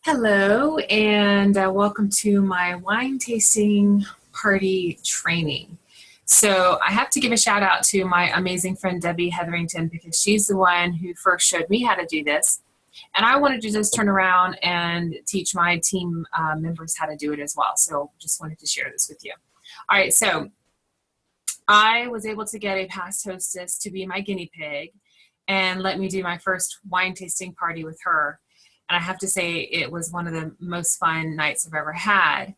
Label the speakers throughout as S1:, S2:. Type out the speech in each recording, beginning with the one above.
S1: Hello, and welcome to my wine tasting party training. So I have to give a shout out to my amazing friend Debbie Hetherington because she's the one who first showed me how to do this. And I wanted to just turn around and teach my team members how to do it as well. So just wanted to share this with you. All right, so I was able to get a past hostess to be my guinea pig and let me do my first wine tasting party with her. And I have to say, it was one of the most fun nights I've ever had.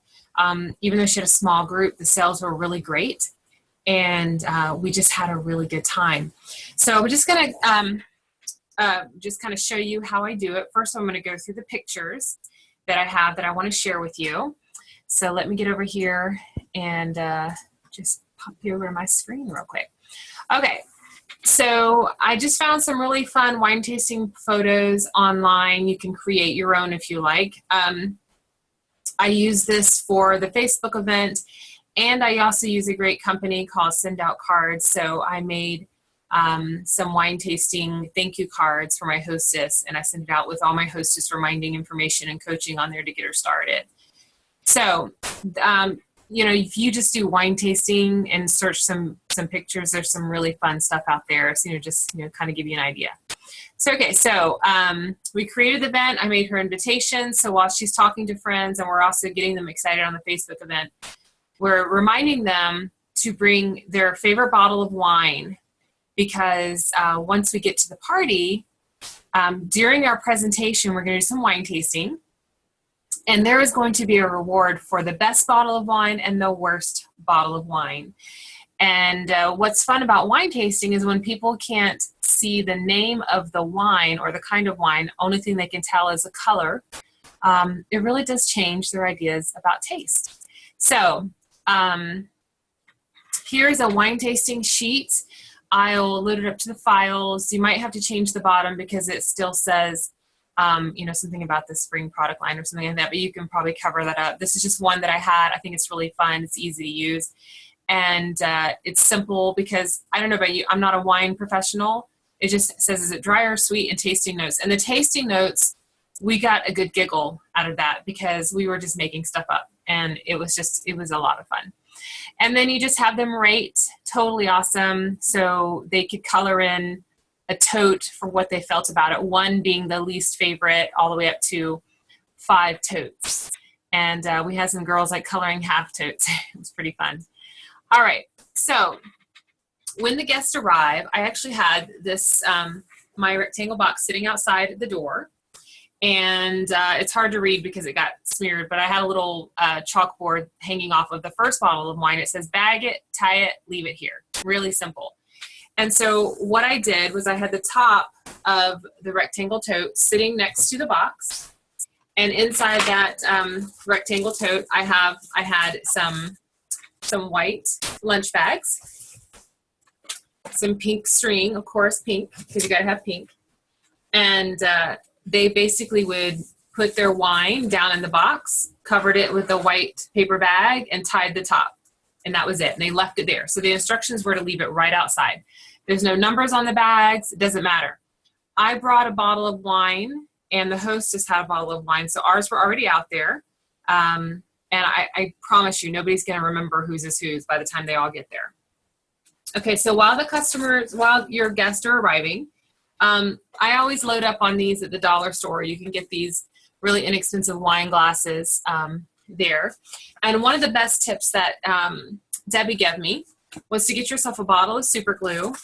S1: Even though she had a small group, the sales were really great. And we just had a really good time. So we're just going to just kind of show you how I do it. First, I'm going to go through the pictures that I have that I want to share with you. So let me get over here and just pop you over my screen real quick. Okay. So I just found some really fun wine tasting photos online. You can create your own if you like. I use this for the Facebook event, and I also use a great company called Send Out Cards. So I made some wine tasting thank you cards for my hostess, and I sent it out with all my hostess reminding information and coaching on there to get her started. So if you just do wine tasting and search some pictures, there's some really fun stuff out there. So, just kind of give you an idea. So, okay, so we created the event. I made her invitation. So while she's talking to friends and we're also getting them excited on the Facebook event, we're reminding them to bring their favorite bottle of wine because once we get to the party, during our presentation, we're going to do some wine tasting. And there is going to be a reward for the best bottle of wine and the worst bottle of wine. And what's fun about wine tasting is when people can't see the name of the wine or the kind of wine, only thing they can tell is the color. It really does change their ideas about taste. So here's a wine tasting sheet. I'll load it up to the files. You might have to change the bottom because it still says something about the spring product line or something like that, but you can probably cover that up. This is just one that I had. I think it's really fun. It's easy to use. And it's simple because, I don't know about you, I'm not a wine professional. It just says, is it dry or sweet, and tasting notes. And the tasting notes, we got a good giggle out of that because we were just making stuff up. And it was a lot of fun. And then you just have them rate. Totally awesome. So they could color in a tote for what they felt about it, 1 being the least favorite all the way up to 5 totes. And we had some girls like coloring half totes. It was pretty fun. All right, so when the guests arrive, I actually had this, my rectangle box sitting outside the door, and it's hard to read because it got smeared, but I had a little chalkboard hanging off of the first bottle of wine. It says, bag it, tie it, leave it here. Really simple. And so what I did was I had the top of the rectangle tote sitting next to the box. And inside that rectangle tote, I had some white lunch bags, some pink string, of course, pink, because you got to have pink. And they basically would put their wine down in the box, covered it with a white paper bag, and tied the top. And that was it. And they left it there. So the instructions were to leave it right outside. There's no numbers on the bags. It doesn't matter. I brought a bottle of wine, and the hostess had a bottle of wine. So ours were already out there. And I promise you, nobody's going to remember whose is whose by the time they all get there. Okay, so while your guests are arriving, I always load up on these at the dollar store. You can get these really inexpensive wine glasses there. And one of the best tips that Debbie gave me was to get yourself a bottle of super glue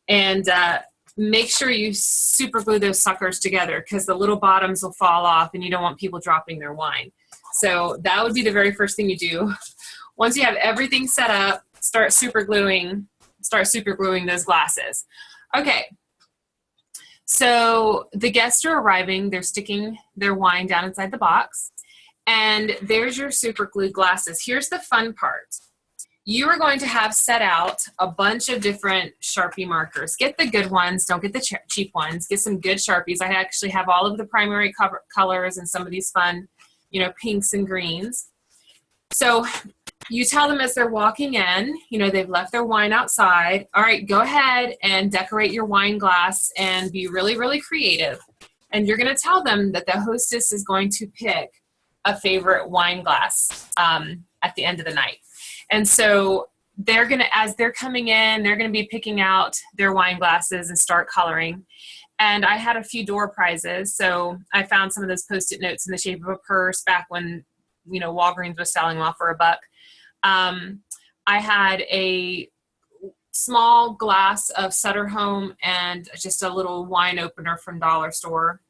S1: and make sure you super glue those suckers together because the little bottoms will fall off and you don't want people dropping their wine. So that would be the very first thing you do. Once you have everything set up, start super gluing those glasses. Okay. So the guests are arriving. They're sticking their wine down inside the box. And there's your super glued glasses. Here's the fun part. You are going to have set out a bunch of different Sharpie markers. Get the good ones. Don't get the cheap ones. Get some good Sharpies. I actually have all of the primary colors and some of these fun, pinks and greens. So you tell them as they're walking in, they've left their wine outside. All right, go ahead and decorate your wine glass and be really, really creative. And you're going to tell them that the hostess is going to pick a favorite wine glass at the end of the night. And so they're going to, as they're coming in, they're going to be picking out their wine glasses and start coloring. And I had a few door prizes. So I found some of those Post-it notes in the shape of a purse back when, you know, Walgreens was selling them off for $1. I had a small glass of Sutter Home and just a little wine opener from Dollar Store.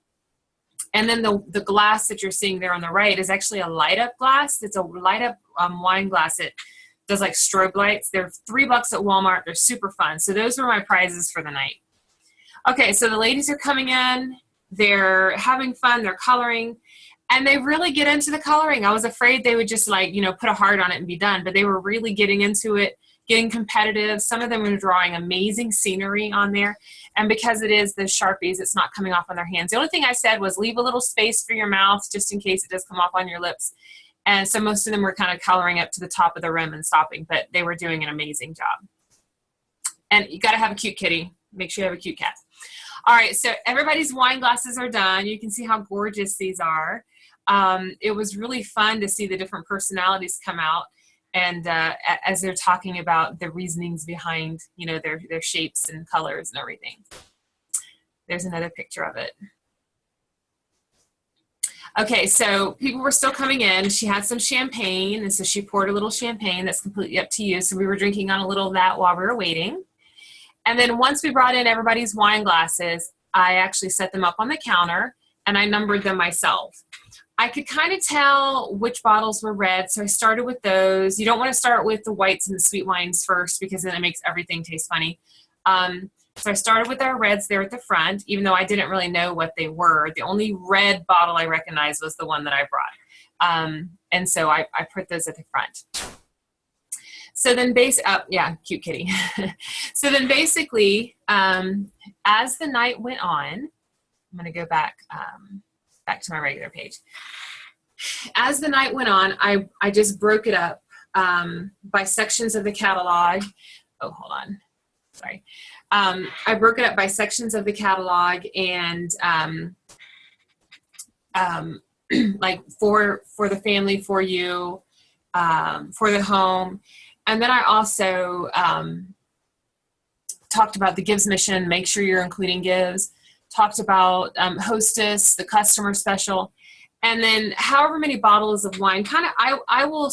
S1: And then the glass that you're seeing there on the right is actually a light up glass. It's a light up wine glass. It does like strobe lights. They're $3 at Walmart. They're super fun. So those were my prizes for the night. Okay, so the ladies are coming in. They're having fun. They're coloring. And they really get into the coloring. I was afraid they would just like, you know, put a heart on it and be done. But they were really getting into it, getting competitive. Some of them were drawing amazing scenery on there. And because it is the Sharpies, it's not coming off on their hands. The only thing I said was leave a little space for your mouth just in case it does come off on your lips. And so most of them were kind of coloring up to the top of the rim and stopping, but they were doing an amazing job. And you got to have a cute kitty. Make sure you have a cute cat. All right, so everybody's wine glasses are done. You can see how gorgeous these are. It was really fun to see the different personalities come out, and as they're talking about the reasonings behind, you know, their shapes and colors and everything. There's another picture of it. Okay, so people were still coming in. She had some champagne, and so she poured a little champagne. That's completely up to you. So we were drinking on a little of that while we were waiting. And then once we brought in everybody's wine glasses, I actually set them up on the counter, and I numbered them myself. I could kind of tell which bottles were red, so I started with those. You don't want to start with the whites and the sweet wines first because then it makes everything taste funny. So I started with our reds there at the front, even though I didn't really know what they were. The only red bottle I recognized was the one that I brought. And so I put those at the front. So then yeah, cute kitty. So then basically, as the night went on, I'm going to go back to my regular page. As the night went on, I just broke it up by sections of the catalog. Oh, hold on. Sorry. I broke it up by sections of the catalog and like for the family, for you, for the home. And then I also talked about the Gives mission, make sure you're including Gives, talked about Hostess, the customer special, and then however many bottles of wine, kind of I will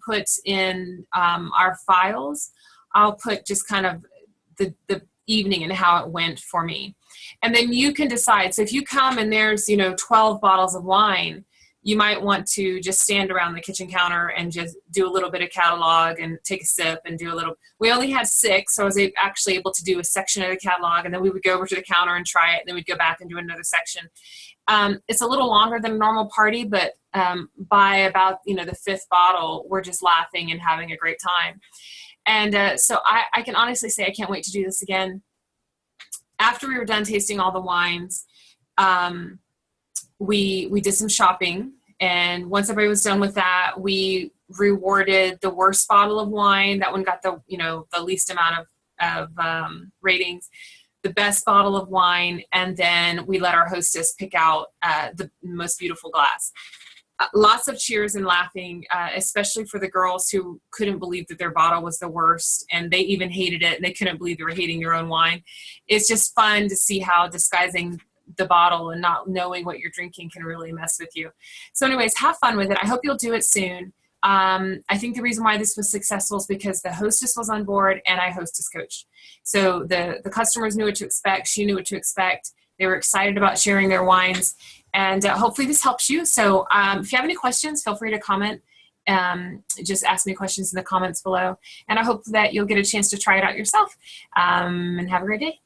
S1: put in our files, I'll put just kind of the evening and how it went for me. And then you can decide. So if you come and there's, 12 bottles of wine, you might want to just stand around the kitchen counter and just do a little bit of catalog and take a sip and do a little. We only had 6, so I was actually able to do a section of the catalog, and then we would go over to the counter and try it, and then we'd go back and do another section. It's a little longer than a normal party, but by about, the 5th bottle, we're just laughing and having a great time. And so I can honestly say I can't wait to do this again. After we were done tasting all the wines, we did some shopping, and once everybody was done with that, we rewarded the worst bottle of wine. That one got the least amount of ratings. The best bottle of wine, and then we let our hostess pick out the most beautiful glass. Lots of cheers and laughing, especially for the girls who couldn't believe that their bottle was the worst, and they even hated it, and they couldn't believe they were hating their own wine. It's just fun to see how disguising the bottle and not knowing what you're drinking can really mess with you. So anyways, have fun with it. I hope you'll do it soon. I think the reason why this was successful is because the hostess was on board and I hostess coached. So the customers knew what to expect. She knew what to expect. They were excited about sharing their wines. And hopefully this helps you. So if you have any questions, feel free to comment. Just ask me questions in the comments below. And I hope that you'll get a chance to try it out yourself. And have a great day.